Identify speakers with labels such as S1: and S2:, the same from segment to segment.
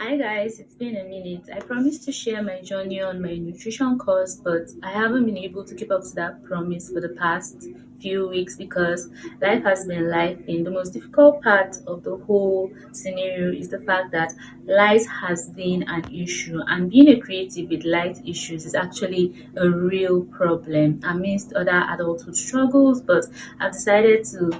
S1: Hi guys, it's been a minute. I promised to share my journey on my nutrition course, but I haven't been able to keep up to that promise for the past few weeks because life has been life. And the most difficult part of the whole scenario is the fact that light has been an issue, and being a creative with light issues is actually a real problem amidst other adulthood struggles. But I've decided to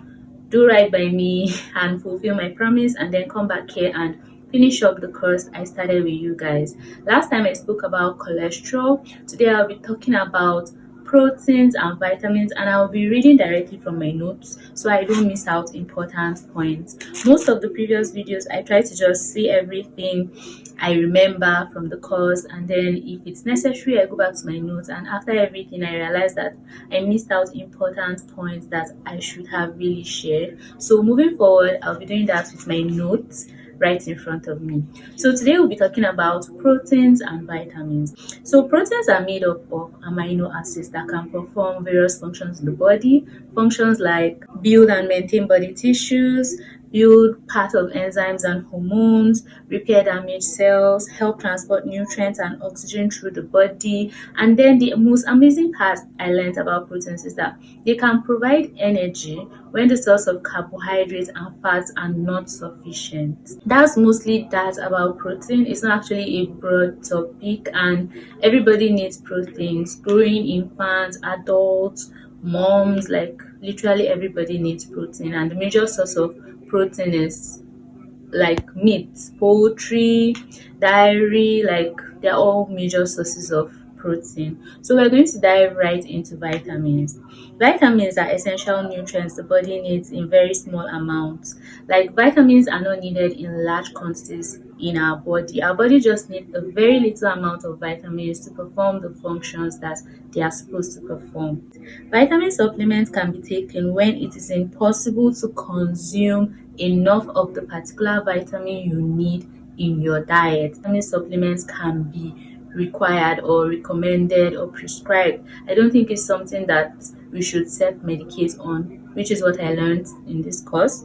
S1: do right by me and fulfill my promise and then come back here and finish up the course I started with you guys. Last time I spoke about cholesterol. Today I'll be talking about proteins and vitamins, and I'll be reading directly from my notes so I don't miss out important points. Most of the previous videos I try to just see everything I remember from the course, and then if it's necessary I go back to my notes, and after everything I realize that I missed out important points that I should have really shared. So moving forward, I'll be doing that with my notes right in front of me. So today we'll be talking about proteins and vitamins. So proteins are made up of amino acids that can perform various functions in the body. Functions like build and maintain body tissues, build part of enzymes and hormones, repair damaged cells, help transport nutrients and oxygen through the body. And then the most amazing part I learned about proteins is that they can provide energy when the source of carbohydrates and fats are not sufficient. That's mostly that about protein. It's not actually a broad topic, and everybody needs proteins. Growing infants, adults, moms, like literally everybody needs protein, and the major source of protein is like meat, poultry, dairy, like they're all major sources of protein. So we're going to dive right into vitamins. Vitamins are essential nutrients the body needs in very small amounts. Like vitamins are not needed in large quantities in our body. Our body just needs a very little amount of vitamins to perform the functions that they are supposed to perform. Vitamin supplements can be taken when it is impossible to consume enough of the particular vitamin you need in your diet. Vitamin supplements can be required or recommended or prescribed. I don't think it's something that we should self-medicate on, which is what I learned in this course.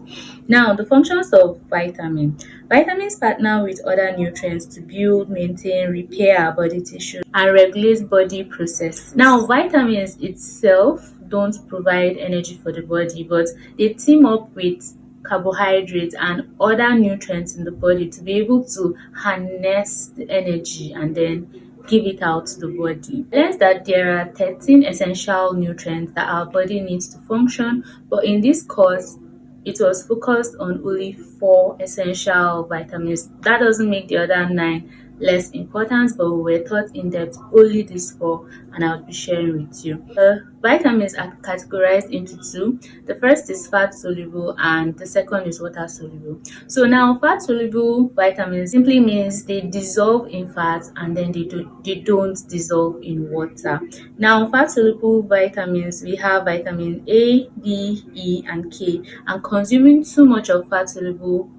S1: Now, the functions of vitamins partner with other nutrients to build, maintain, repair our body tissue and regulate body processes. Now, vitamins itself don't provide energy for the body, but they team up with carbohydrates and other nutrients in the body to be able to harness the energy and then give it out to the body. I learned that there are 13 essential nutrients that our body needs to function, but in this course it was focused on only 4 essential vitamins. That doesn't make the other 9 less important, but we were taught in depth only these 4, and I'll be sharing with you. The vitamins are categorized into 2. The first is fat soluble and the second is water soluble. So now fat soluble vitamins simply means they dissolve in fat and then they don't dissolve in water. Now fat soluble vitamins, we have vitamin A, D, E and K, and consuming too much of fat soluble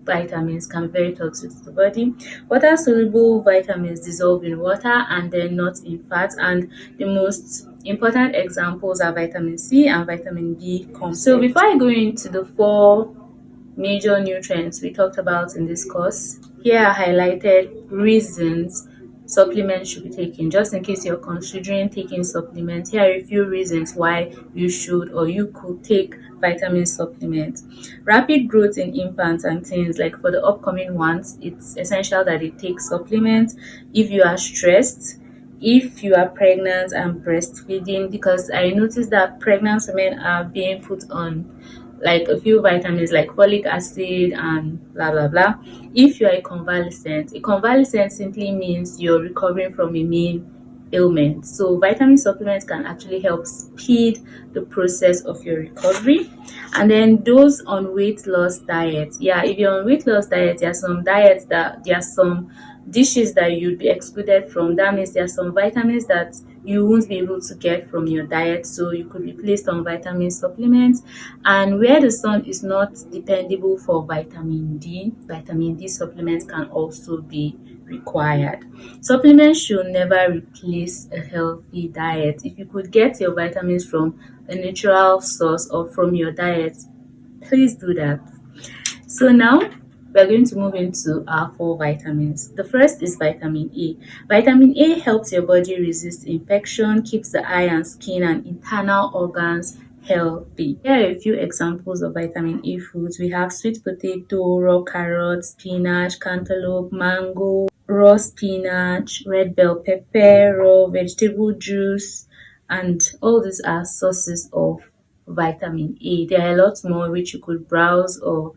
S1: vitamins can be very toxic to the body. Water soluble vitamins dissolve in water and then not in fat, and the most important examples are vitamin C and vitamin B complex. So before I go into the 4 major nutrients we talked about in this course, here are highlighted reasons supplements should be taken. Just in case you're considering taking supplements, here are a few reasons why you should or you could take vitamin supplements. Rapid growth in infants and teens, like for the upcoming ones, it's essential that they take supplements. If you are stressed, if you are pregnant and breastfeeding, because I noticed that pregnant women are being put on like a few vitamins like folic acid and blah blah blah. If you are a convalescent simply means you're recovering from a main ailment. So vitamin supplements can actually help speed the process of your recovery. And then those on weight loss diet, if you're on weight loss diet, there are some dishes that you'd be excluded from. That means there are some vitamins that you won't be able to get from your diet, so you could be placed on vitamin supplements. And where the sun is not dependable for vitamin D supplements can also be required. Supplements should never replace a healthy diet. If you could get your vitamins from a natural source or from your diet, please do that. So now we're going to move into our four vitamins. The first is vitamin A. Vitamin A helps your body resist infection, keeps the eye and skin and internal organs healthy. Here are a few examples of vitamin A foods. We have sweet potato, raw carrot, spinach, cantaloupe, mango, raw spinach, red bell pepper, raw vegetable juice, and all these are sources of vitamin A. There are a lot more which you could browse or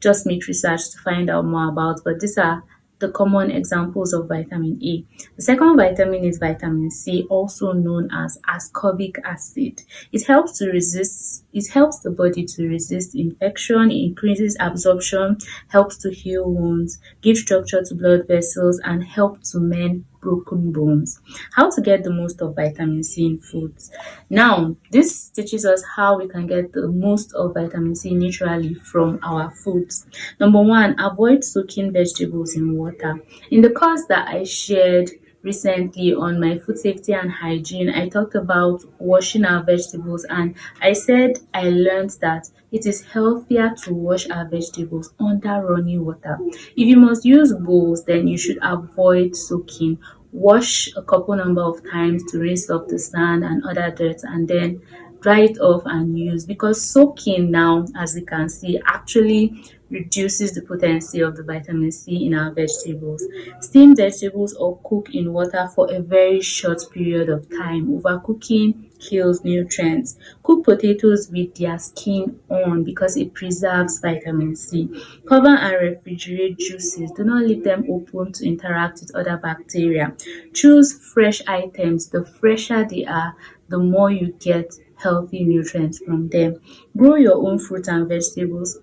S1: just make research to find out more about, but these are the common examples of vitamin A. The second vitamin is vitamin C, also known as ascorbic acid. It helps the body to resist infection, it increases absorption, helps to heal wounds, gives structure to blood vessels, and help to mend broken bones. How to get the most of vitamin C in foods. Now, this teaches us how we can get the most of vitamin C naturally from our foods. Number one, avoid soaking vegetables in water. In the course that I shared recently on my food safety and hygiene, I talked about washing our vegetables, and I said I learned that it is healthier to wash our vegetables under running water. If you must use bowls, then you should avoid soaking. Wash a couple number of times to rinse off the sand and other dirt, and then dry it off and use, because soaking now, as we can see, actually reduces the potency of the vitamin C in our vegetables. Steam vegetables or cook in water for a very short period of time. Overcooking kills nutrients. Cook potatoes with their skin on because it preserves vitamin C. Cover and refrigerate juices. Do not leave them open to interact with other bacteria. Choose fresh items. The fresher they are, the more you get healthy nutrients from them. Grow your own fruits and vegetables.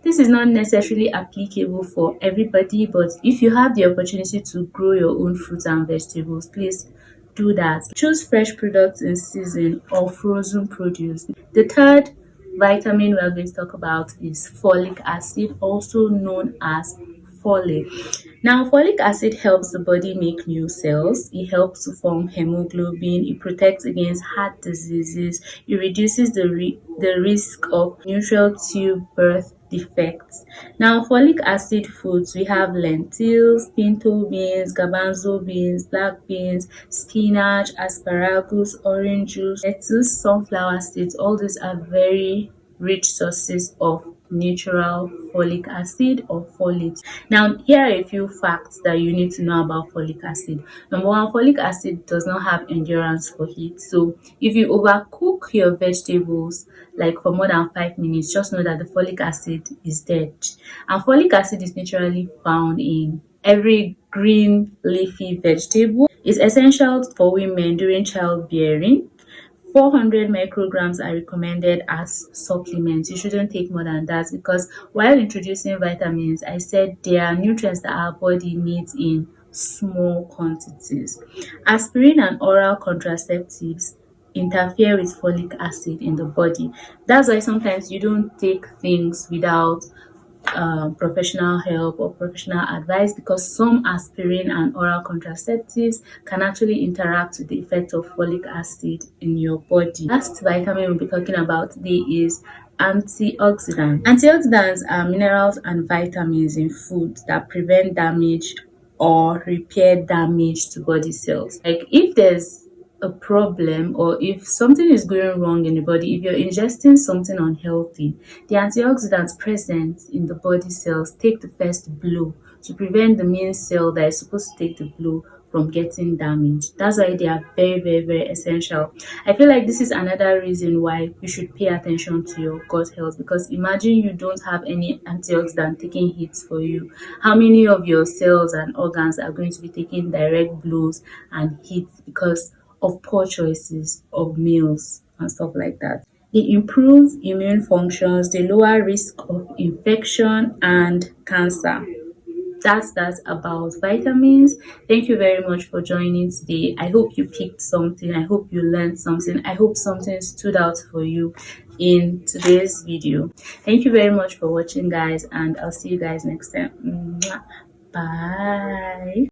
S1: This is not necessarily applicable for everybody, but if you have the opportunity to grow your own fruits and vegetables, please do that. Choose fresh products in season or frozen produce. The third vitamin we are going to talk about is folic acid, also known as folate. Now, folic acid helps the body make new cells. It helps to form hemoglobin. It protects against heart diseases. It reduces the risk of neutral tube birth defects. Now, folic acid foods, we have lentils, pinto beans, garbanzo beans, black beans, spinach, asparagus, orange juice, lettuce, sunflower seeds. All these are very rich sources of natural folic acid or folate. Now, here are a few facts that you need to know about folic acid. Number one, folic acid does not have endurance for heat. So if you overcook your vegetables like for more than 5 minutes, just know that the folic acid is dead. And folic acid is naturally found in every green leafy vegetable. It's essential for women during childbearing. 400 micrograms are recommended as supplements. You shouldn't take more than that, because while introducing vitamins, I said there are nutrients that our body needs in small quantities. Aspirin and oral contraceptives interfere with folic acid in the body. That's why sometimes you don't take things without professional help or professional advice, because some aspirin and oral contraceptives can actually interact with the effect of folic acid in your body. Last vitamin we'll be talking about today is antioxidants. Antioxidants are minerals and vitamins in foods that prevent damage or repair damage to body cells. Like if there's a problem or if something is going wrong in the body, if you're ingesting something unhealthy, the antioxidants present in the body cells take the first blow to prevent the main cell that is supposed to take the blow from getting damaged. That's why they are very, very, very essential. I feel like this is another reason why you should pay attention to your gut health, because imagine you don't have any antioxidant taking hits for you. How many of your cells and organs are going to be taking direct blows and hits because of poor choices of meals and stuff like that? They improve immune functions, they lower risk of infection and cancer. That's about vitamins. Thank you very much for joining today. I hope you picked something. I hope you learned something. I hope something stood out for you in today's video. Thank you very much for watching, guys, and I'll see you guys next time. Mwah. Bye.